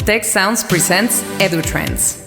Tec Sounds presents EduTrends.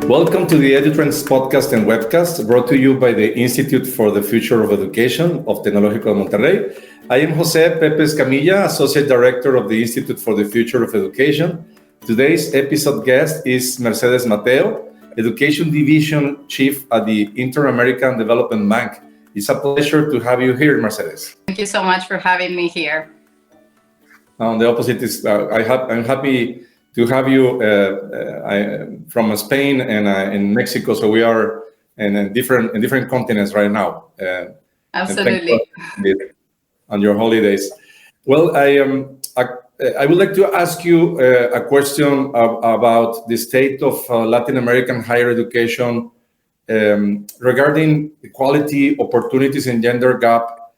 Welcome to the EduTrends podcast and webcast brought to you by the Institute for the Future of Education of Tecnológico de Monterrey. I am José Pepe Escamilla, Associate Director of the Institute for the Future of Education. Today's episode guest is Mercedes Mateo, Education Division Chief at the Inter-American Development Bank. It's a pleasure to have you here, Mercedes. Thank you so much for having me here. The opposite is I'm happy to have you from Spain and in Mexico, so we are in different continents right now. Absolutely. On your holidays. Well, I would like to ask you a question about the state of Latin American higher education regarding equality, opportunities, and gender gap,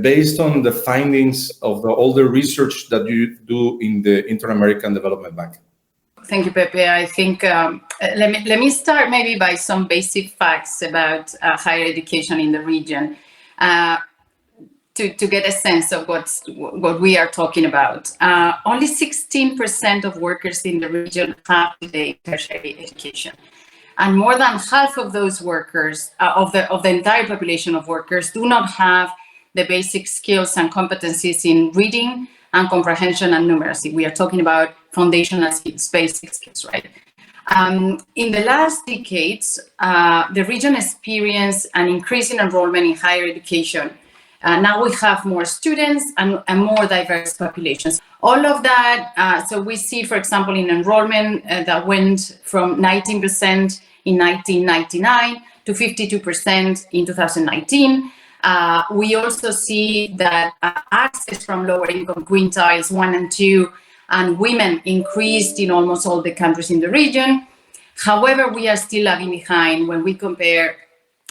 based on the findings of all the research that you do in the Inter-American Development Bank. Thank you, Pepe. I think let me start maybe by some basic facts about higher education in the region to get a sense of what we are talking about. Only 16% of workers in the region have today tertiary education. And more than half of those workers, of the entire population of workers, do not have the basic skills and competencies in reading and comprehension and numeracy. We are talking about foundational skills, basic skills, right? In the last decades, the region experienced an increase in enrollment in higher education. Now we have more students and more diverse populations. All of that, so we see, for example, in enrollment that went from 19% in 1999 to 52% in 2019. We also see that access from lower income quintiles 1 and 2 and women increased in almost all the countries in the region. However, we are still lagging behind when we compare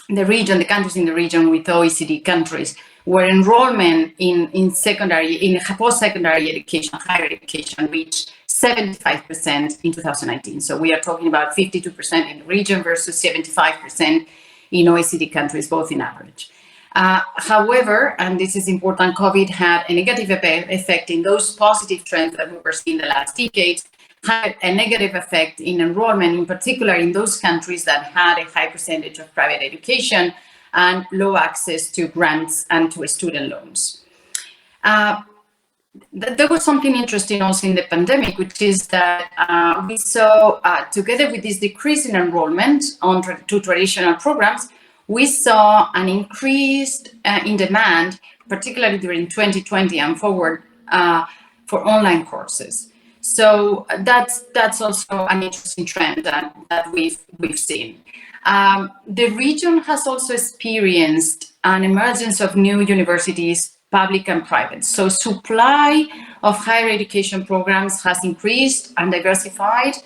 the countries in the region with OECD countries, where enrollment in post-secondary education, higher education, reached 75% in 2019. So we are talking about 52% in the region versus 75% in OECD countries, both in average. However, and this is important, COVID had a negative effect in those positive trends that we were seeing in the last decades, had a negative effect in enrollment, in particular in those countries that had a high percentage of private education and low access to grants and to student loans. There was something interesting also in the pandemic, which is that we saw, together with this decrease in enrollment to traditional programs, we saw an increase in demand, particularly during 2020 and forward, for online courses. So that's also an interesting trend that we've seen. The region has also experienced an emergence of new universities, public and private. So supply of higher education programs has increased and diversified.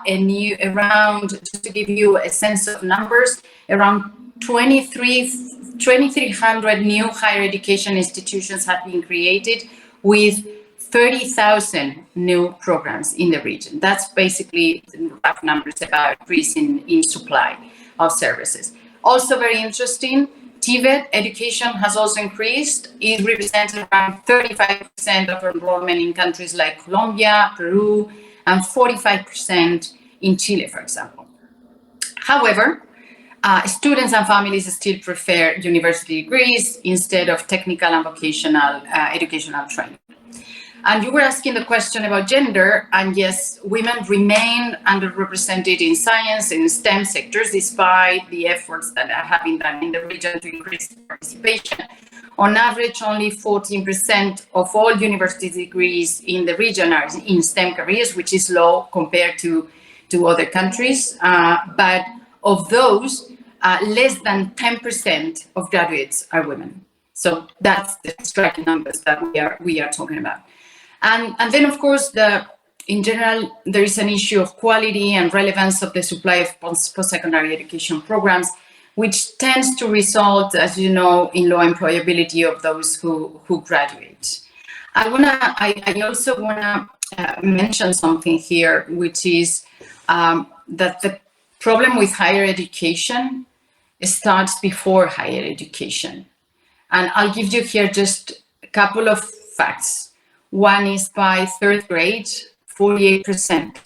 Just to give you a sense of numbers, around 2,300 new higher education institutions have been created with 30,000 new programs in the region. That's basically rough numbers about increase in supply of services. Also very interesting, TVET education has also increased. It represents around 35% of enrollment in countries like Colombia, Peru, and 45% in Chile, for example. However, students and families still prefer university degrees instead of technical and vocational educational training. And you were asking the question about gender, and yes, women remain underrepresented in science and STEM sectors, despite the efforts that have been done in the region to increase participation. On average, only 14% of all university degrees in the region are in STEM careers, which is low compared to other countries. But of those, less than 10% of graduates are women. So that's the striking numbers that we are talking about. And then, of course, in general, there is an issue of quality and relevance of the supply of post-secondary education programs, which tends to result, as you know, in low employability of those who graduate. I also wanna mention something here, which is that the problem with higher education starts before higher education. And I'll give you here just a couple of facts. One is by third grade, 48%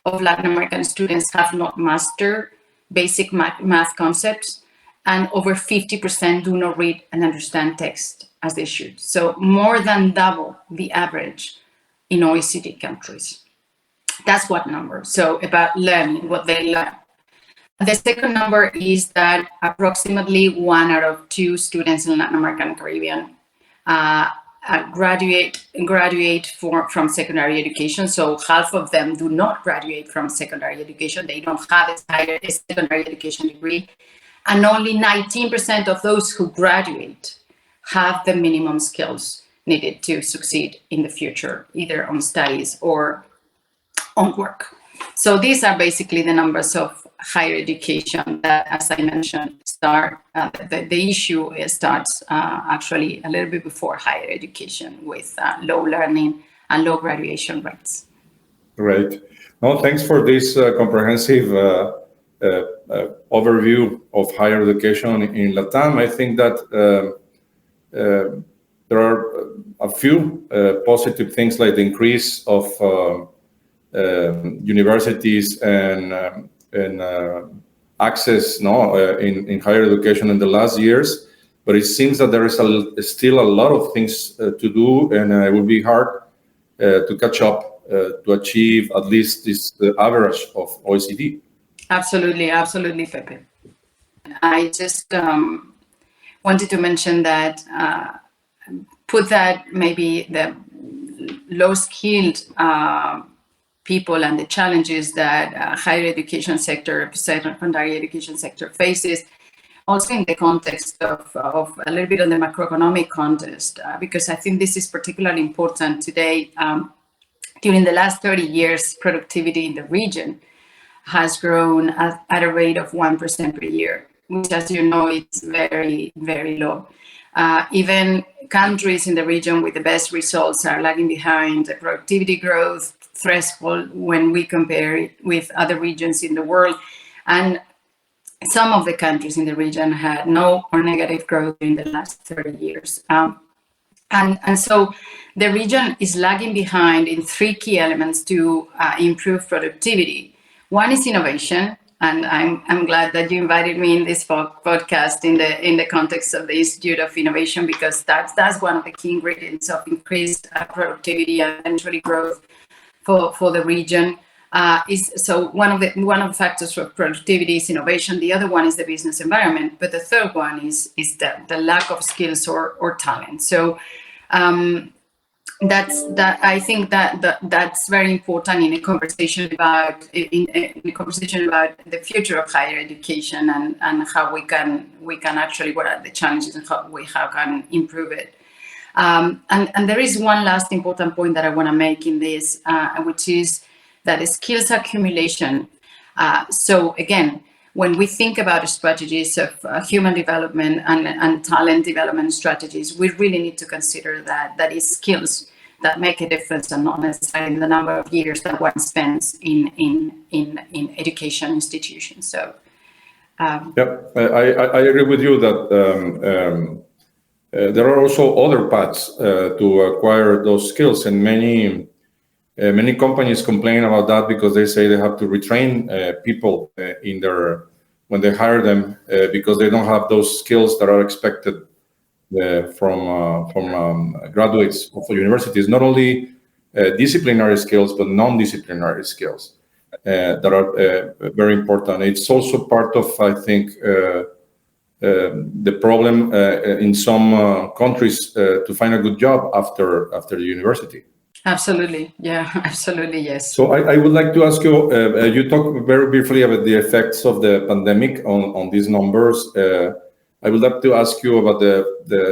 of Latin American students have not mastered basic math concepts, and over 50% do not read and understand text as they should. So more than double the average in OECD countries. That's one number. So about learning, what they learn. The second number is that approximately 1 out of 2 students in Latin America and Caribbean graduate from secondary education. So half of them do not graduate from secondary education. They don't have a secondary education degree. And only 19% of those who graduate have the minimum skills needed to succeed in the future, either on studies or on work. So these are basically the numbers of higher education that, as I mentioned, the issue starts actually a little bit before higher education with low learning and low graduation rates. Right. No, thanks for this comprehensive overview of higher education in Latam. I think that there are a few positive things, like the increase of universities and access in higher education in the last years, but it seems that there is still a lot of things to do, and it will be hard to catch up to achieve at least this average of OECD. Absolutely, Pepe. I just wanted to mention that, put that maybe the low-skilled people and the challenges that higher education sector, secondary education sector faces, also in the context of a little bit on the macroeconomic context, because I think this is particularly important today. During the last 30 years, productivity in the region has grown at a rate of 1% per year, which, as you know, is very, very low. Even countries in the region with the best results are lagging behind the productivity growth threshold when we compare it with other regions in the world. And some of the countries in the region had no or negative growth in the last 30 years. And so the region is lagging behind in 3 key elements to improve productivity. One is innovation, and I'm glad that you invited me in this podcast in the context of the Institute of Innovation, because that's one of the key ingredients of increased productivity and eventually growth for the region. So one of the factors for productivity is innovation. The other one is the business environment, but the third one is the lack of skills or talent. So I think that's very important in a conversation about the future of higher education and how we can actually, what are the challenges and how we can improve it. And there is one last important point that I want to make in this, which is that skills accumulation. So again, when we think about strategies of human development and talent development strategies, we really need to consider that is skills that make a difference and not necessarily the number of years that one spends in education institutions. So, Yep, I agree with you that there are also other paths to acquire those skills, and many companies complain about that because they say they have to retrain people when they hire them because they don't have those skills that are expected from graduates of universities. Not only disciplinary skills, but non-disciplinary skills that are very important. It's also part of, I think, the problem in some countries to find a good job after the university. Absolutely, yeah, absolutely, yes. So I would like to ask you, you talked very briefly about the effects of the pandemic on these numbers. I would like to ask you about the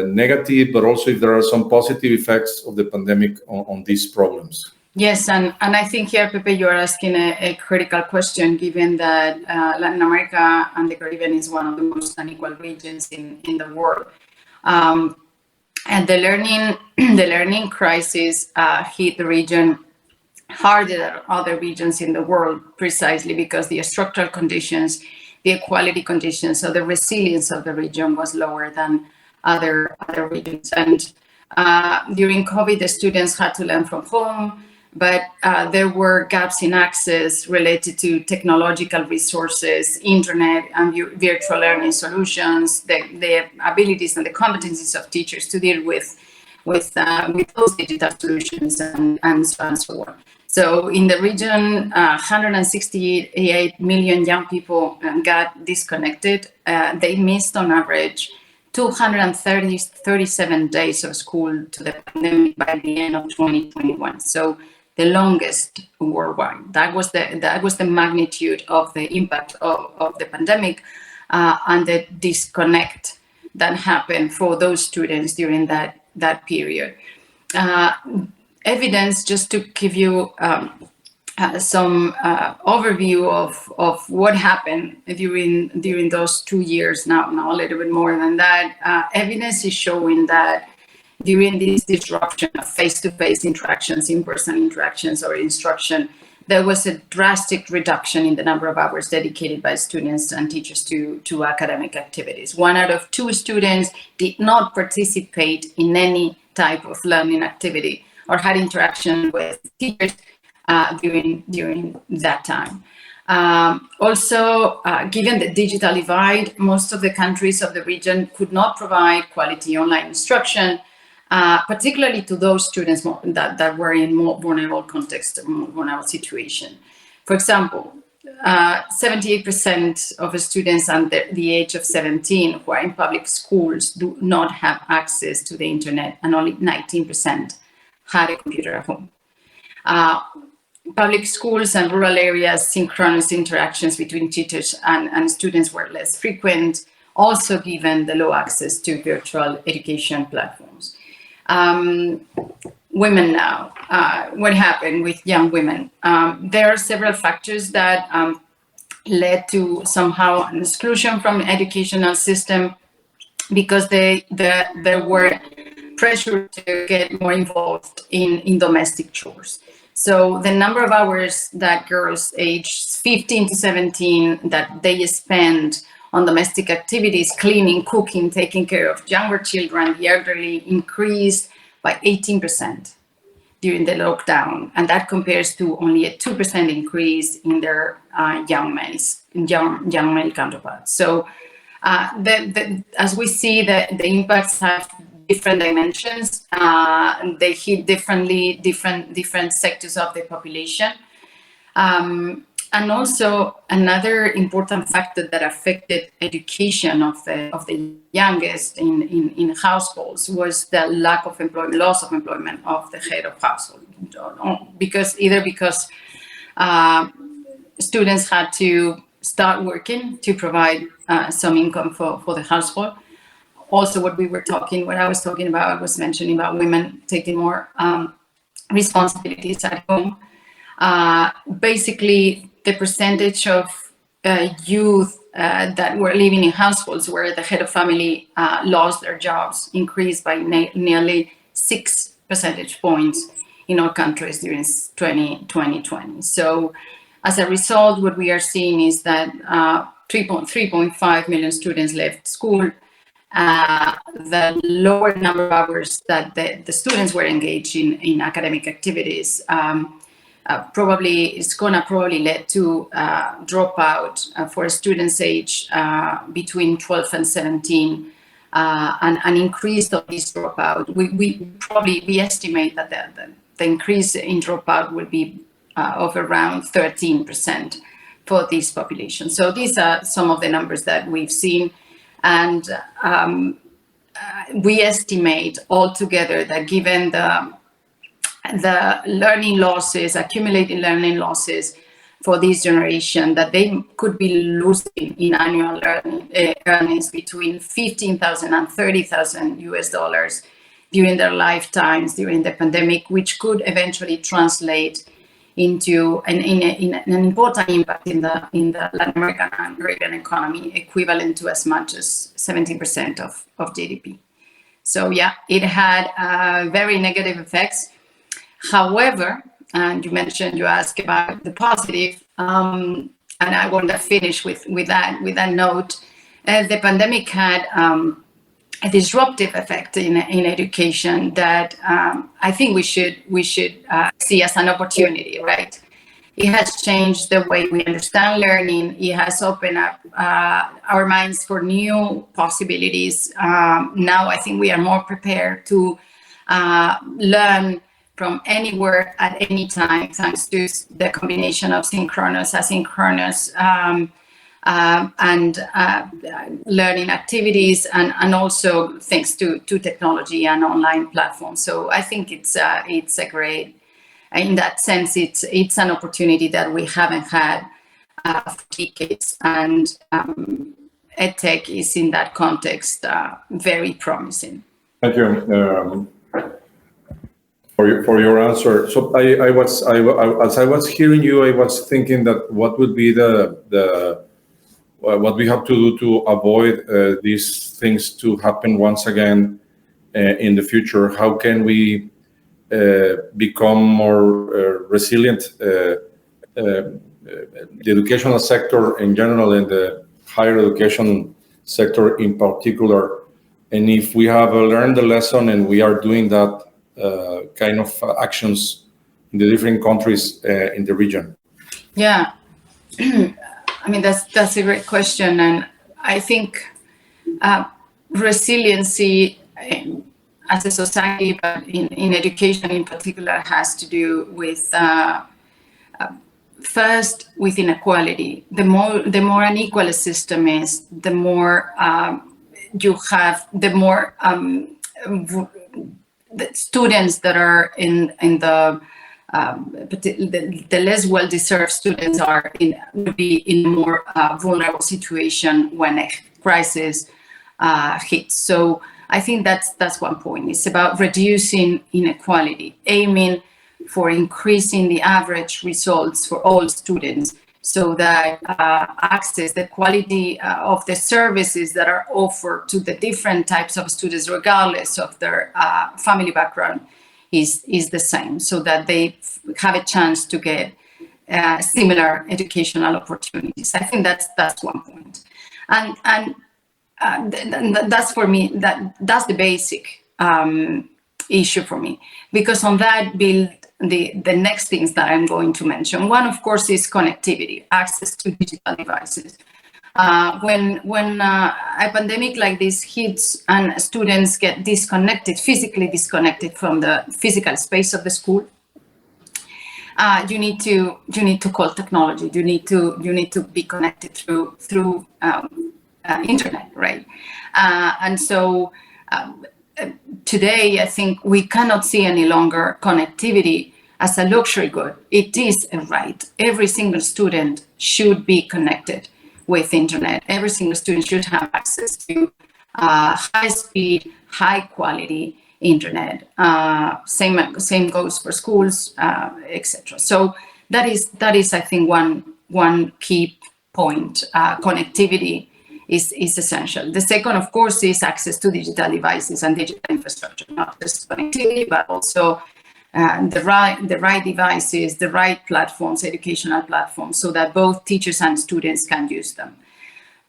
negative, but also if there are some positive effects of the pandemic on these problems. Yes, and I think here, Pepe, you are asking a critical question, given that Latin America and the Caribbean is one of the most unequal regions in the world. And the learning crisis hit the region harder than other regions in the world, precisely because the structural conditions, the equality conditions, so the resilience of the region was lower than other regions. And during COVID, the students had to learn from home, but there were gaps in access related to technological resources, internet, and virtual learning solutions, the abilities and the competencies of teachers to deal with those digital solutions, and so on and so on. So in the region, 168 million young people got disconnected. They missed on average 237 days of school to the pandemic by the end of 2021. So the longest worldwide. That was the magnitude of the impact of the pandemic and the disconnect that happened for those students during that period. Evidence, just to give you some overview of what happened during those 2 years, now a little bit more than that. Evidence is showing that during this disruption of face-to-face interactions, in-person interactions or instruction, there was a drastic reduction in the number of hours dedicated by students and teachers to academic activities. 1 out of 2 students did not participate in any type of learning activity or had interaction with teachers during that time. Also, given the digital divide, most of the countries of the region could not provide quality online instruction, particularly to those students that were in more vulnerable context, more vulnerable situation. For example, 78% of students under the age of 17 who are in public schools do not have access to the internet, and only 19% had a computer at home. Public schools and rural areas, synchronous interactions between teachers and students were less frequent, also given the low access to virtual education platforms. Women now, what happened with young women? There are several factors that led to somehow an exclusion from the educational system, because there were pressure to get more involved in domestic chores. So the number of hours that girls aged 15 to 17 that they spend on domestic activities, cleaning, cooking, taking care of younger children, the elderly, increased by 18% during the lockdown, and that compares to only a 2% increase in their young male counterparts. So as we see, the impacts have different dimensions. They hit differently different sectors of the population. And also another important factor that affected education of the youngest in households was the lack of employment, loss of employment of the head of household, because students had to start working to provide some income for the household. Also, what I was talking about, I was mentioning about women taking more responsibilities at home. Basically, the percentage of youth that were living in households where the head of family lost their jobs increased by nearly 6 percentage points in all countries during 2020. So as a result, what we are seeing is that 3.5 million students left school. The lower number of hours that the students were engaged in academic activities is gonna lead to dropout for students age between 12 and 17, and an increase of this dropout. We estimate that the increase in dropout will be of around 13% for this population. So these are some of the numbers that we've seen, and we estimate altogether that given the learning losses, accumulated learning losses for this generation, that they could be losing in annual earnings between $15,000 and $30,000 during their lifetimes during the pandemic, which could eventually translate into an important impact in the Latin American and Caribbean economy, equivalent to as much as 17% of GDP. So yeah, it had very negative effects. However, and you asked about the positive, and I want to finish with that note. The pandemic had a disruptive effect in education that I think we should see as an opportunity, right? It has changed the way we understand learning. It has opened up our minds for new possibilities. Now I think we are more prepared to learn from anywhere at any time, thanks to the combination of synchronous, asynchronous, and learning activities, and also thanks to technology and online platforms. So I think it's a great, in that sense, it's an opportunity that we haven't had for decades, and EdTech is in that context very promising. Thank you for your answer. So as I was hearing you, I was thinking that what would be what we have to do to avoid these things to happen once again in the future. How can we become more resilient? The educational sector in general, and the higher education sector in particular. And if we have learned the lesson and we are doing that kind of actions in the different countries in the region. Yeah, I mean, that's a great question. And I think resiliency as a society, but in education in particular, has to do with first with inequality. The more unequal a system is, the more you have, the more the students that are in the less well-deserved students would be in a more vulnerable situation when a crisis hits. So I think that's one point. It's about reducing inequality, aiming for increasing the average results for all students, so that access, the quality of the services that are offered to the different types of students, regardless of their family background, is the same, so that they have a chance to get similar educational opportunities. I think that's one point, and that's for me, that's the basic issue for me, because on that build the next things that I'm going to mention. One, of course, is connectivity, access to digital devices. When a pandemic like this hits and students get disconnected, physically disconnected from the physical space of the school, you need to call technology. You need to be connected through internet, right? And so today, I think we cannot see any longer connectivity as a luxury good. It is a right. Every single student should be connected with internet. Every single student should have access to high speed, high quality internet. Same goes for schools, etc. So that is I think one key point. Connectivity is essential. The second, of course, is access to digital devices and digital infrastructure, not just connectivity, but also the right devices, the right platforms, educational platforms, so that both teachers and students can use them.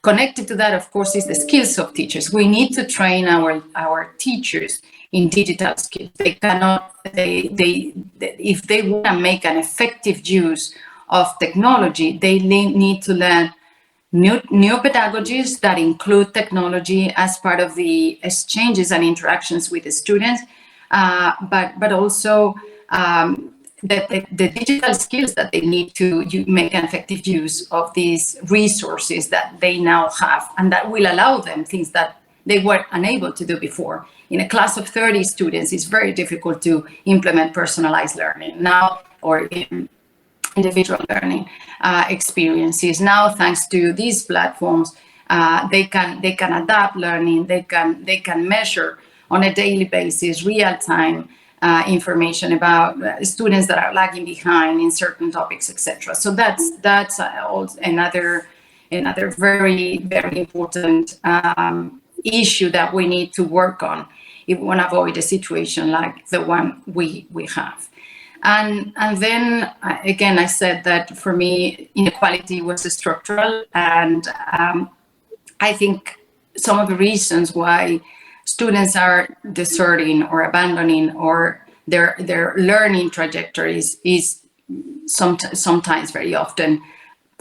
Connected to that, of course, is the skills of teachers. We need to train our teachers in digital skills. They cannot, if they want to make an effective use of technology, they need to learn new pedagogies that include technology as part of the exchanges and interactions with the students, but also the digital skills that they need to make an effective use of these resources that they now have, and that will allow them things that they were unable to do before. In a class of 30 students, it's very difficult to implement personalized learning now, or individual learning experiences. Now, thanks to these platforms, they can adapt learning. They can measure on a daily basis, real-time information about students that are lagging behind in certain topics, etc. So that's also another very, very important issue that we need to work on if we want to avoid a situation like the one we have. And then again, I said that for me, inequality was structural, and I think some of the reasons why students are deserting or abandoning or their learning trajectories is sometimes very often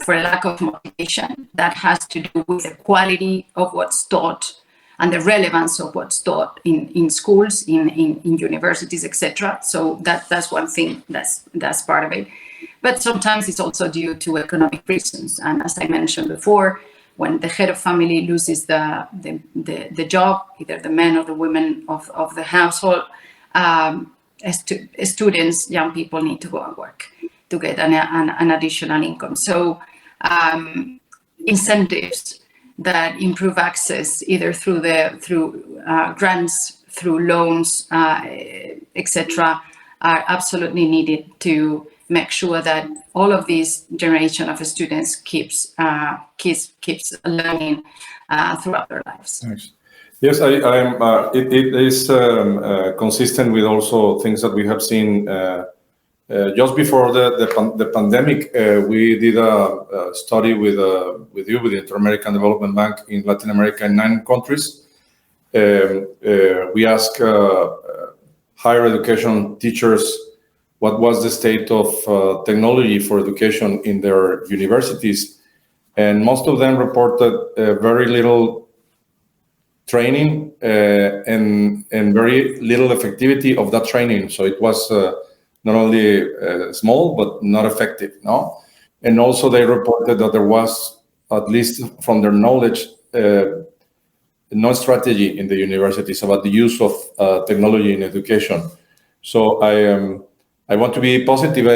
for a lack of motivation that has to do with the quality of what's taught and the relevance of what's taught in schools, in universities, etc. So that's one thing, that's part of it. But sometimes it's also due to economic reasons. And as I mentioned before, when the head of family loses the job, either the man or the women of the household, students, young people need to go and work to get an additional income. So incentives that improve access either through grants, through loans, etc., are absolutely needed to make sure that all of this generation of students keeps learning throughout their lives. Thanks. Yes, it is consistent with also things that we have seen just before the pandemic. We did a study with the Inter-American Development Bank in Latin America in 9 countries. We asked higher education teachers what was the state of technology for education in their universities, and most of them reported very little training and very little effectivity of that training. So it was not only small, but not effective, no? And also they reported that there was, at least from their knowledge, no strategy in the universities about the use of technology in education. So I want to be positive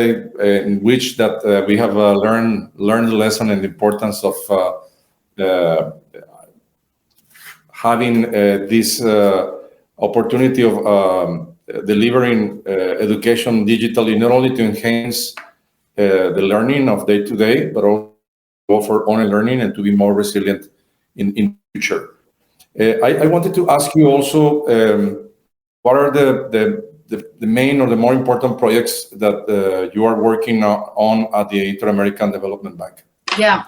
in which that we have learned the lesson and the importance of having this opportunity of delivering education digitally, not only to enhance the learning of day-to-day, but also offer online learning and to be more resilient in future. I wanted to ask you also, what are the main or the more important projects that you are working on at the Inter-American Development Bank? Yeah.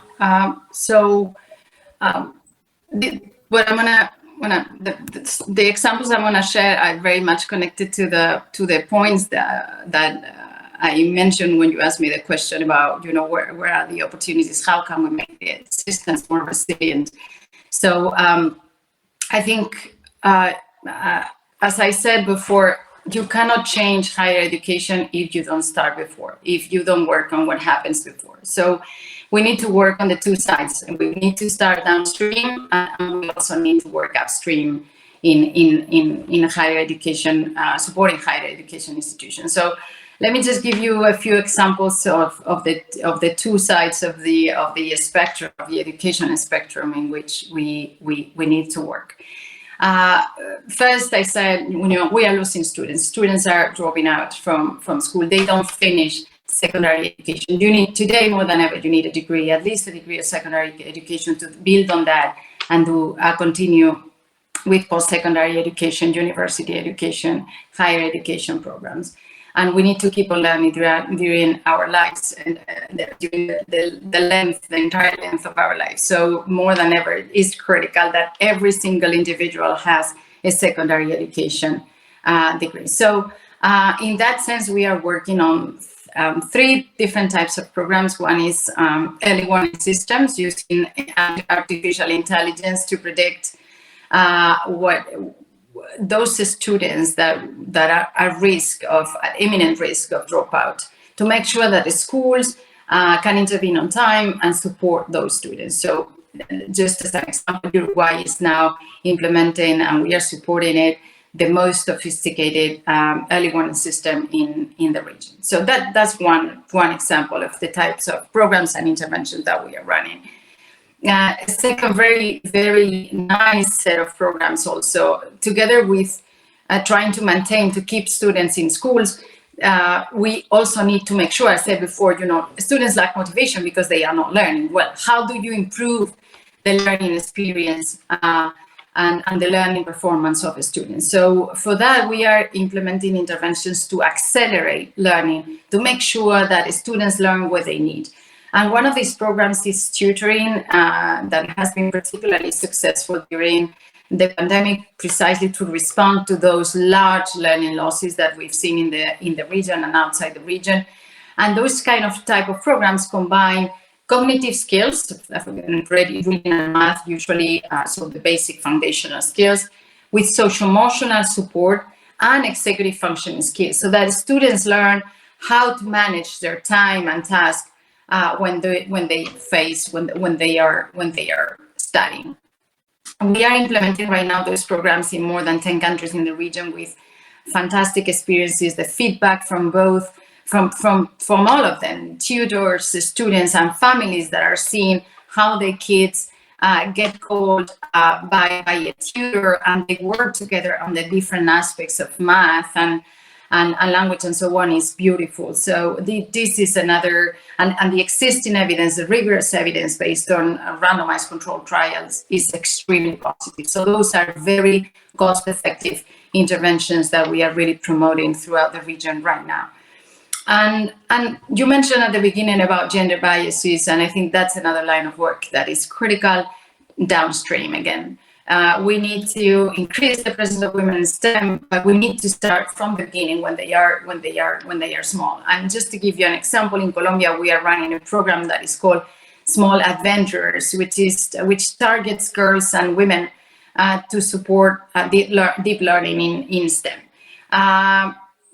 The examples I'm gonna share are very much connected to the points that I mentioned when you asked me the question about, where are the opportunities? How can we make the systems more resilient? So I think, as I said before, you cannot change higher education if you don't start before, if you don't work on what happens before. So we need to work on the two sides, and we need to start downstream, and we also need to work upstream in higher education, supporting higher education institutions. So let me just give you a few examples of the two sides of the spectrum, of the education spectrum in which we need to work. First, I said, we are losing students. Students are dropping out from school. They don't finish secondary education. You need, today more than ever, you need a degree, at least a degree of secondary education to build on that and to continue with post-secondary education, university education, higher education programs. And we need to keep on learning during our lives and during the entire length of our lives. So more than ever, it is critical that every single individual has a secondary education degree. So in that sense, we are working on 3 different types of programs. One is early warning systems using artificial intelligence to predict what those students that are at risk of imminent risk of dropout, to make sure that the schools can intervene on time and support those students. So just as an example, Uruguay is now implementing, and we are supporting it, the most sophisticated early warning system in the region. So that's one example of the types of programs and interventions that we are running. A second very, very nice set of programs also, together with trying to keep students in schools, we also need to make sure, I said before, students lack motivation because they are not learning. Well, how do you improve the learning experience and the learning performance of students. So for that, we are implementing interventions to accelerate learning, to make sure that students learn what they need. And one of these programs is tutoring that has been particularly successful during the pandemic, precisely to respond to those large learning losses that we've seen in the region and outside the region. And those type of programs combine cognitive skills, reading and math usually, so the basic foundational skills, with social-emotional support and executive functioning skills, so that students learn how to manage their time and tasks when they are studying. We are implementing right now those programs in more than 10 countries in the region with fantastic experiences. The feedback from all of them, tutors, students, and families that are seeing how their kids get called by a tutor, and they work together on the different aspects of math and language and so on, is beautiful. So this is another, and the existing evidence, the rigorous evidence based on randomized controlled trials, is extremely positive. So those are very cost-effective interventions that we are really promoting throughout the region right now. And you mentioned at the beginning about gender biases, and I think that's another line of work that is critical downstream again. We need to increase the presence of women in STEM, but we need to start from the beginning when they are small. And just to give you an example, in Colombia, we are running a program that is called Small Adventurers, which targets girls and women to support deep learning in STEM.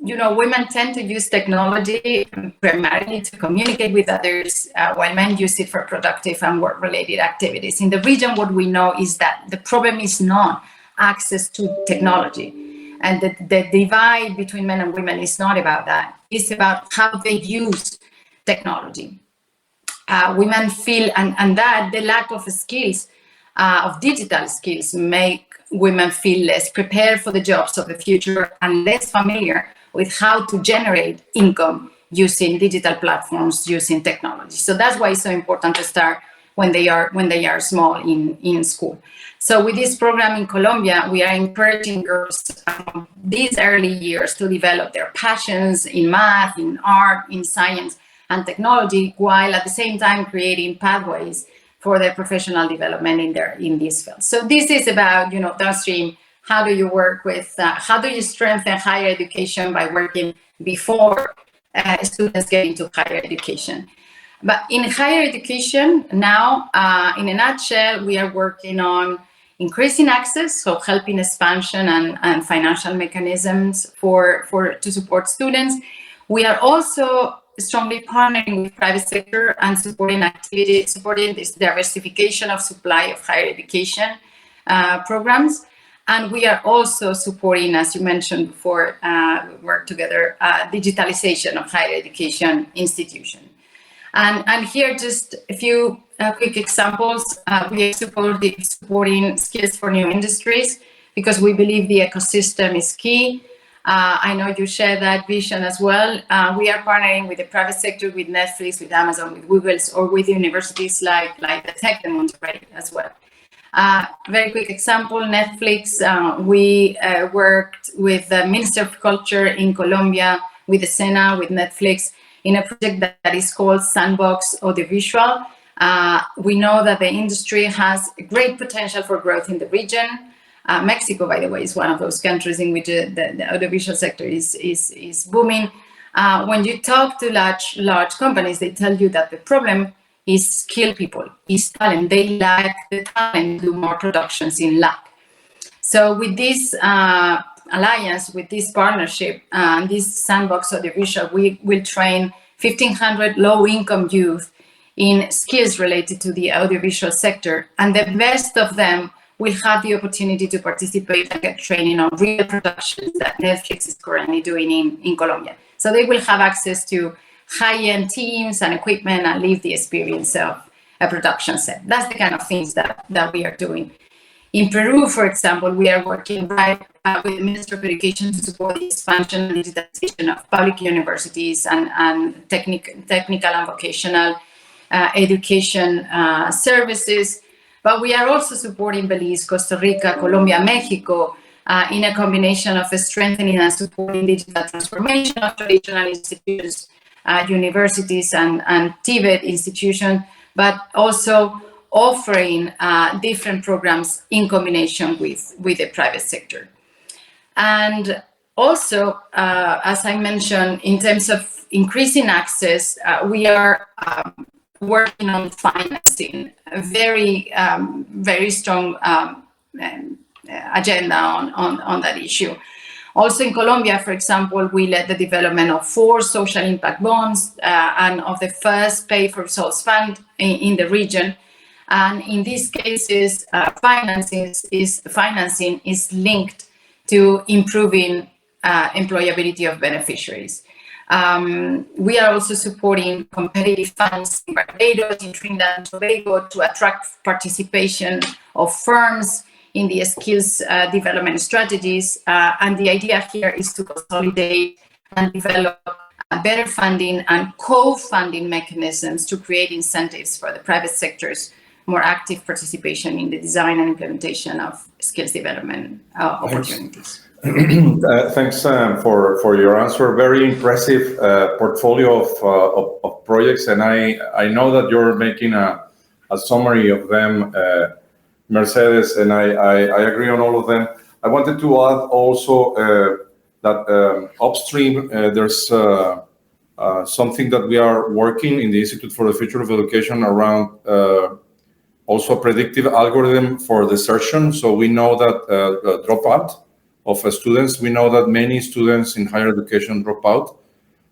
Women tend to use technology primarily to communicate with others, while men use it for productive and work-related activities. In the region, what we know is that the problem is not access to technology. And the divide between men and women is not about that. It's about how they use technology. Women feel, and that the lack of skills, of digital skills, make women feel less prepared for the jobs of the future and less familiar with how to generate income using digital platforms, using technology. So that's why it's so important to start when they are small in school. So with this program in Colombia, we are encouraging girls these early years to develop their passions in math, in art, in science and technology, while at the same time creating pathways for their professional development in this field. So this is about, downstream. How do you work with, how do you strengthen higher education by working before students get into higher education? But in higher education now, in a nutshell, we are working on increasing access, so helping expansion and financial mechanisms to support students. We are also strongly partnering with private sector and supporting this diversification of supply of higher education programs. And we are also supporting, as you mentioned before, we work together, digitalization of higher education institutions. And here, just a few quick examples. We are supporting skills for new industries because we believe the ecosystem is key. I know you share that vision as well. We are partnering with the private sector, with Netflix, with Amazon, with Google, or with universities like the Tec de Monterrey as well. Very quick example, Netflix, we worked with the Minister of Culture in Colombia, with the SENA, with Netflix, in a project that is called Sandbox Audiovisual. We know that the industry has great potential for growth in the region. Mexico, by the way, is one of those countries in which the audiovisual sector is booming. When you talk to large companies, they tell you that the problem is skilled people, is talent. They lack the talent to do more productions in lab. So with this alliance, with this partnership, this Sandbox Audiovisual, we will train 1,500 low-income youth in skills related to the audiovisual sector. And the best of them will have the opportunity to participate and get training on real productions that Netflix is currently doing in Colombia. So they will have access to high-end teams and equipment and live the experience of a production set. That's the kind of things that we are doing. In Peru, for example, we are working with the Minister of Education to support the expansion and digitalization of public universities and technical and vocational education services. But we are also supporting Belize, Costa Rica, Colombia, Mexico, in a combination of strengthening and supporting digital transformation of traditional institutions, universities and Tibet institutions, but also offering different programs in combination with the private sector. And also, as I mentioned, in terms of increasing access, we are working on financing a very, very strong agenda on that issue. Also in Colombia, for example, we led the development of 4 social impact bonds and of the first Pay for Results fund in the region. And in these cases, financing is linked to improving employability of beneficiaries. We are also supporting competitive funds in Barbados, in Trinidad and Tobago, to attract participation of firms in the skills development strategies. And the idea here is to consolidate and develop better funding and co-funding mechanisms to create incentives for the private sector's more active participation in the design and implementation of skills development opportunities. Thanks for your answer. Very impressive portfolio of projects, and I know that you're making a summary of them, Mercedes, and I agree on all of them. I wanted to add also that upstream there's something that we are working in the Institute for the Future of Education around also a predictive algorithm for desertion. So we know that dropout of students. We know that many students in higher education drop out.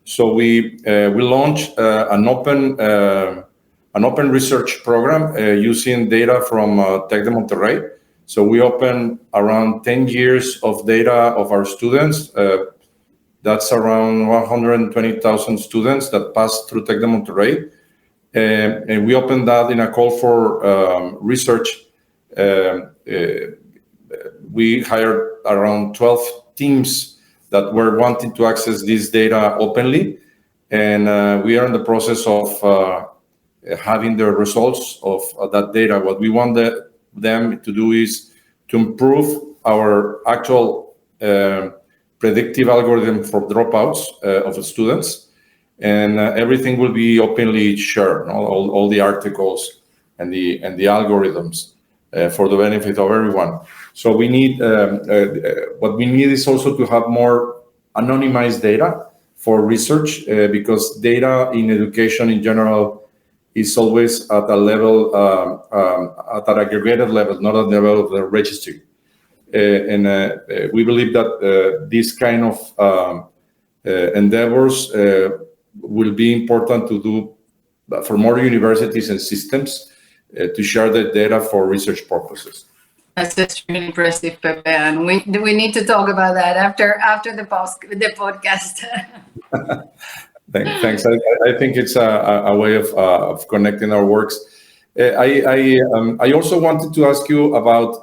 So we launched an open research program using data from Tec de Monterrey. So we open around 10 years of data of our students. That's around 120,000 students that passed through Tec de Monterrey. And we opened that in a call for research. We hired around 12 teams that were wanting to access this data openly. And we are in the process of having the results of that data. What we want them to do is to improve our actual predictive algorithm for dropouts of the students. And everything will be openly shared, all the articles and the algorithms for the benefit of everyone. So we need, what we need is also to have more anonymized data for research, because data in education in general is always at a level, at an aggregated level, not at the level of the registry. And we believe that this kind of endeavors will be important to do for more universities and systems to share the data for research purposes. That's extremely impressive, Pepe, and we need to talk about that after the podcast. Thanks. I think it's a way of connecting our works. I also wanted to ask you about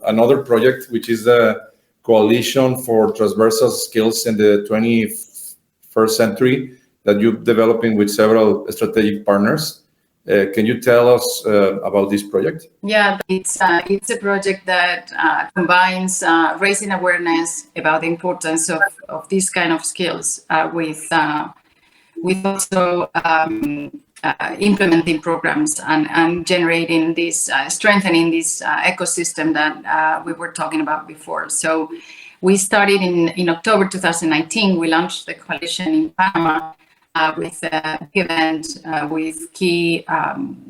another project, which is the Coalition for Transversal Skills in the 21st Century that you're developing with several strategic partners. Can you tell us about this project? Yeah, it's a project that combines raising awareness about the importance of these kind of skills with also implementing programs and generating this, strengthening this ecosystem that we were talking about before. So we started in October 2019. We launched the coalition in Panama with an event with key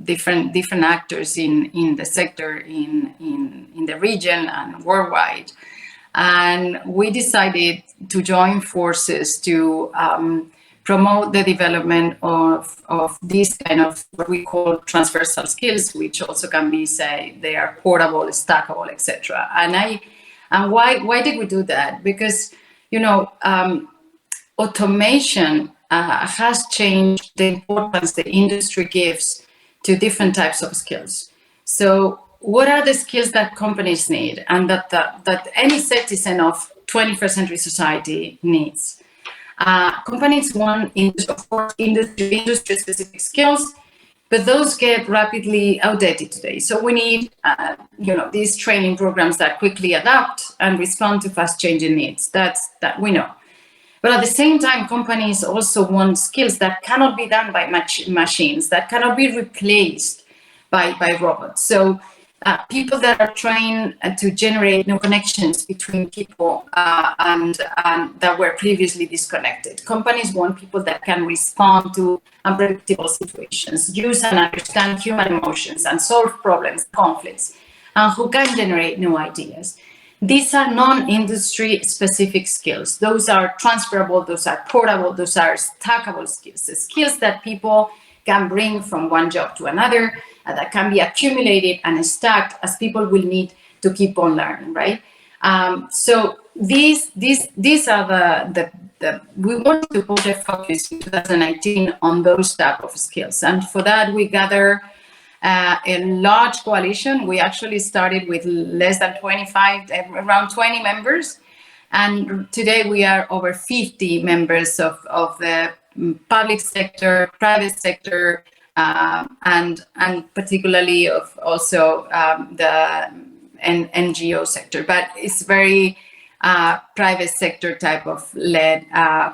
different actors in the sector, in the region and worldwide. And we decided to join forces to promote the development of these kind of what we call transversal skills, which also can be, say, they are portable, stackable, etc. And why did we do that? Because, you know, automation has changed the importance the industry gives to different types of skills. So what are the skills that companies need and that any citizen of 21st century society needs? Companies want, of course, industry-specific skills, but those get rapidly outdated today. So we need, these training programs that quickly adapt and respond to fast changing needs. That we know. But at the same time, companies also want skills that cannot be done by machines, that cannot be replaced by robots. So people that are trained to generate new connections between people and that were previously disconnected. Companies want people that can respond to unpredictable situations, use and understand human emotions, and solve problems, conflicts, and who can generate new ideas. These are non-industry specific skills. Those are transferable, those are portable, those are stackable skills, the skills that people can bring from one job to another, that can be accumulated and stacked as people will need to keep on learning, right? So these are we want to put a focus in 2019 on those type of skills. And for that, we gather a large coalition. We actually started with less than 25, around 20 members. And today we are over 50 members of the public sector, private sector, and particularly of also the NGO sector. But it's very private sector type of led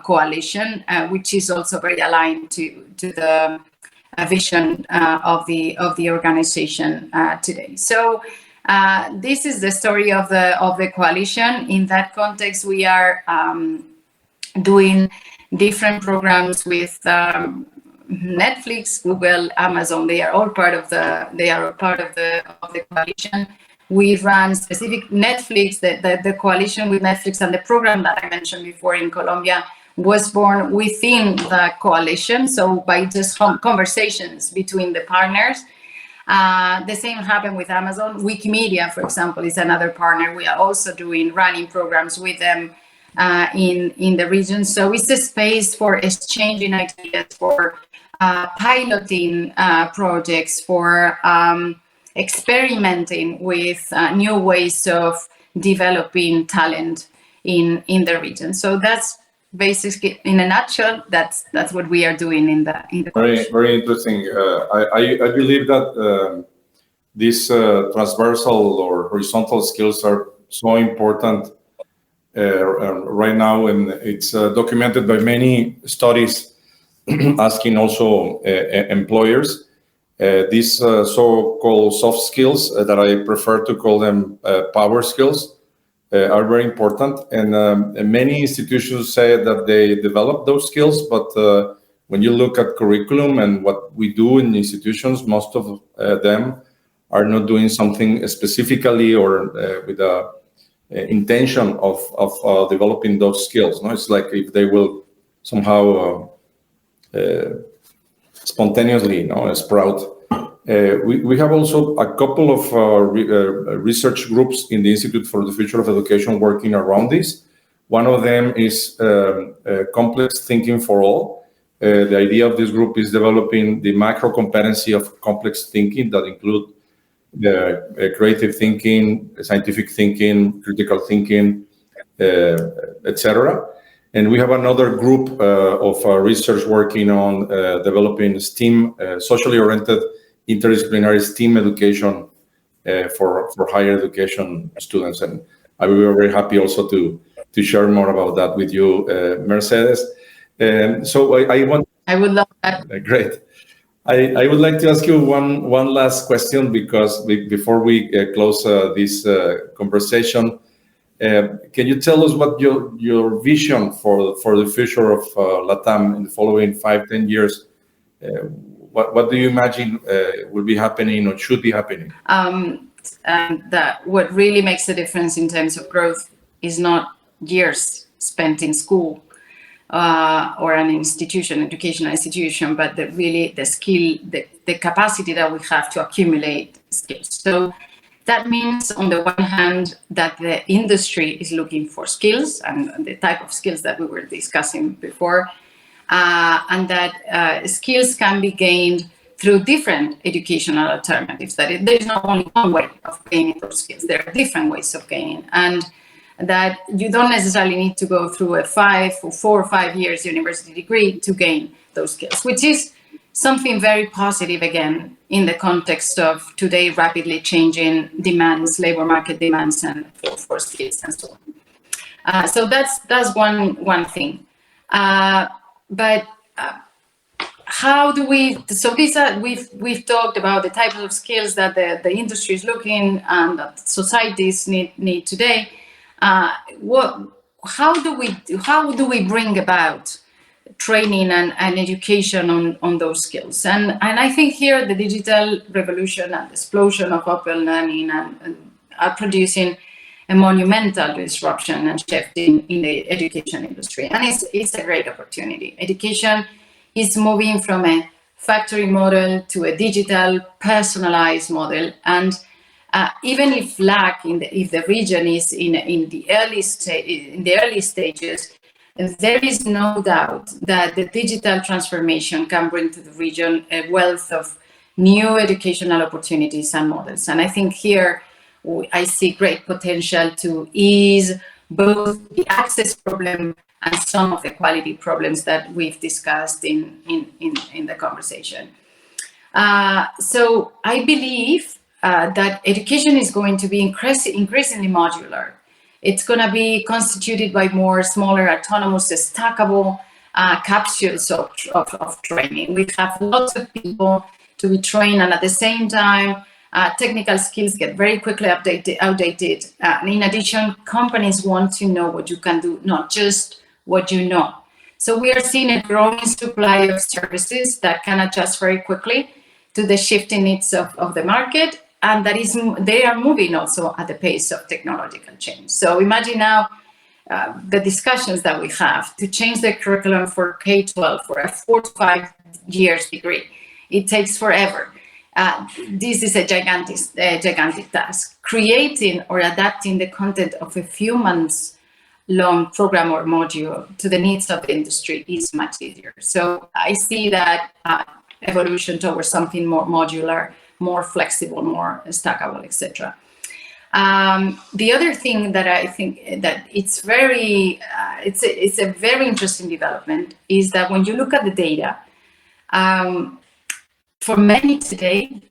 coalition, which is also very aligned to the vision of the organization today. So this is the story of the coalition. In that context, we are doing different programs with Netflix, Google, Amazon. They are all part of the coalition. We run specific Netflix, the coalition with Netflix, and the program that I mentioned before in Colombia was born within the coalition. So by just conversations between the partners. The same happened with Amazon. Wikimedia, for example, is another partner. We are also running programs with them in the region. So it's a space for exchanging ideas, for piloting projects, for experimenting with new ways of developing talent in the region. So that's basically, in a nutshell, that's what we are doing in the very, very interesting. I believe that these transversal or horizontal skills are so important right now, and it's documented by many studies asking also employers these so-called soft skills that I prefer to call them power skills are very important, and many institutions say that they develop those skills, but when you look at curriculum and what we do in institutions, most of them are not doing something specifically or with a intention of developing those skills. No, it's like if they will somehow spontaneously, sprout. We have also a couple of research groups in the Institute for the Future of Education working around this. One of them is complex thinking for all. The idea of this group is developing the macro competency of complex thinking that include the creative thinking, scientific thinking, critical thinking, etc. And we have another group of research working on developing STEAM, socially oriented interdisciplinary STEAM education for higher education students. And I will be very happy also to share more about that with you, Mercedes. So I would love that. Great. I would like to ask you one last question, because before we close this conversation, can you tell us what your vision for the future of LATAM in the following 5-10 years? What do you imagine will be happening or should be happening? And that what really makes a difference in terms of growth is not years spent in school or an institution, educational institution, but the skill, the capacity that we have to accumulate skills. So that means, on the one hand, that the industry is looking for skills and the type of skills that we were discussing before, and that skills can be gained through different educational alternatives. That there's not only one way of gaining those skills, there are different ways of gaining, and that you don't necessarily need to go through a 4 or 5 years university degree to gain those skills, which is something very positive again in the context of today rapidly changing demands, labor market demands, and for skills and so on. So that's one thing. But how do we? So these are we've talked about the types of skills that the industry is looking and that societies need today. How do we bring about training and education on those skills? And I think here the digital revolution and explosion of open learning and are producing a monumental disruption and shift in the education industry. And it's a great opportunity. Education is moving from a factory model to a digital personalized model. And even if if the region is in the early stages, there is no doubt that the digital transformation can bring to the region a wealth of new educational opportunities and models. And I think here I see great potential to ease both the access problem and some of the quality problems that we've discussed in the conversation. So I believe that education is going to be increasingly modular. It's going to be constituted by more smaller, autonomous, stackable capsules of training. We have lots of people to be trained, and at the same time, technical skills get very quickly outdated. In addition, companies want to know what you can do, not just what you know. So we are seeing a growing supply of services that can adjust very quickly to the shifting needs of the market, and they are moving also at the pace of technological change. So imagine now the discussions that we have to change the curriculum for K-12 for a 4 to 5 years degree. It takes forever. This is a gigantic task. Creating or adapting the content of a few months long program or module to the needs of the industry is much easier. So I see that evolution towards something more modular, more flexible, more stackable, etc. The other thing that I think that it's a very interesting development is that when you look at the data, for many today,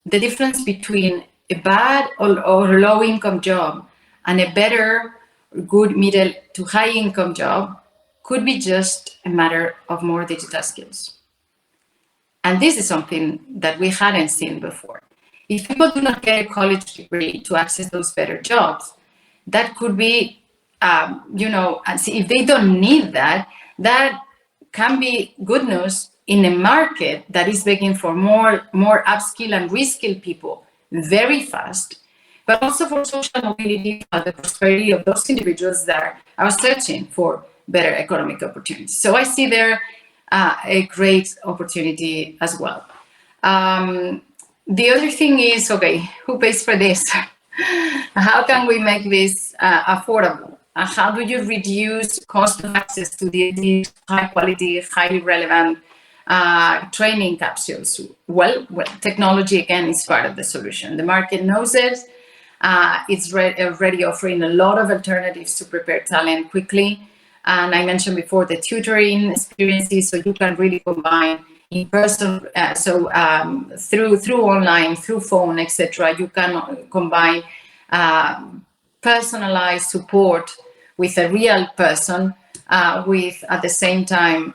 the difference between a bad or low income job and a better, good middle to high income job could be just a matter of more digital skills. And this is something that we hadn't seen before. If people do not get a college degree to access those better jobs, that could be, if they don't need that, that can be good news in a market that is begging for more upskill and reskill people very fast, but also for social mobility and the prosperity of those individuals that are searching for better economic opportunities. So I see there a great opportunity as well. The other thing is, okay, who pays for this? How can we make this affordable? How do you reduce cost of access to the high quality, highly relevant training capsules? Well, technology again is part of the solution. The market knows it. It's already offering a lot of alternatives to prepare talent quickly. And I mentioned before the tutoring experiences, so you can really combine in person, through online, through phone, etc. You can combine personalized support with a real person, with at the same time,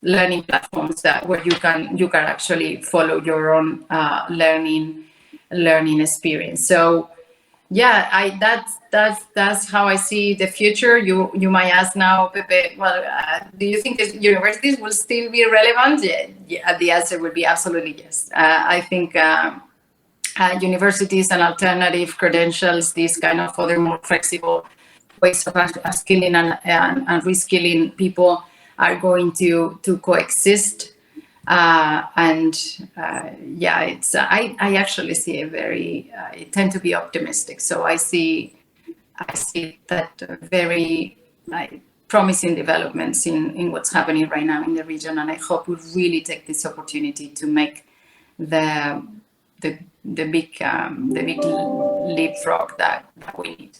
learning platforms where you can actually follow your own learning experience. So yeah, that's how I see the future. You might ask now, Pepe, well, do you think that universities will still be relevant? Yeah, the answer would be absolutely yes. I think universities and alternative credentials, these kind of other more flexible ways of skilling and reskilling people are going to coexist. I actually see I tend to be optimistic. So I see that very promising developments in what's happening right now in the region, and I hope we really take this opportunity to make the big leapfrog that we need.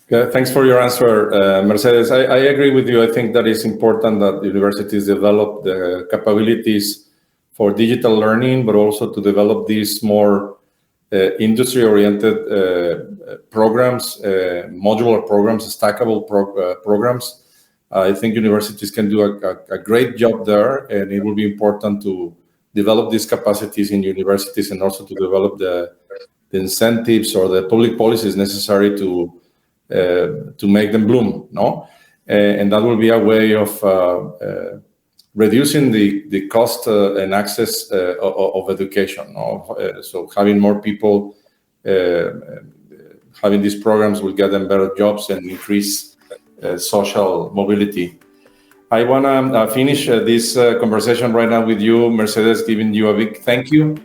Thanks for your answer, Mercedes. I agree with you. I think that it's important that universities develop the capabilities for digital learning, but also to develop these more industry-oriented programs, modular programs, stackable programs. I think universities can do a great job there, and it will be important to develop these capacities in universities and also to develop the incentives or the public policies necessary to make them bloom, no? And that will be a way of reducing the cost and access of education, no? So having more people having these programs will get them better jobs and increase social mobility. I want to finish this conversation right now with you, Mercedes, giving you a big thank you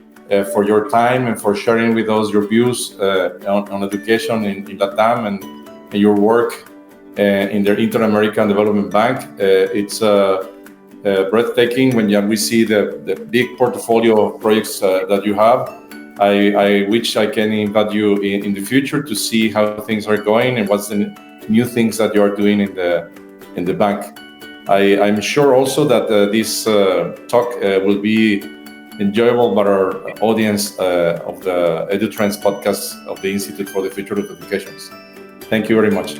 for your time and for sharing with us your views on education in LATAM and your work in the Inter-American Development Bank. It's breathtaking when we see the big portfolio of projects that you have. I wish I can invite you in the future to see how things are going and what's the new things that you are doing in the bank. I'm sure also that this talk will be enjoyable by our audience of the EduTrends podcast of the Institute for the Future of Education. Thank you very much.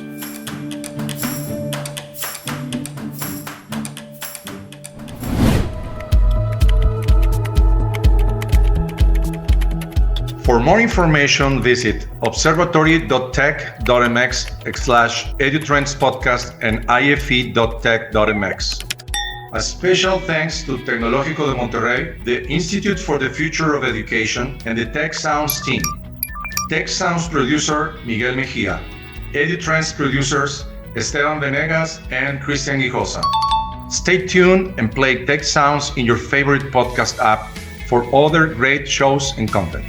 For more information, visit observatory.tech.mx/EduTrends podcast and ife.tech.mx. A special thanks to Tecnológico de Monterrey, the Institute for the Future of Education, and the Tec Sounds team. Tec Sounds producer, Miguel Mejia. EduTrends producers, Esteban Venegas and Cristian Guijosa. Stay tuned and play Tec Sounds in your favorite podcast app for other great shows and content.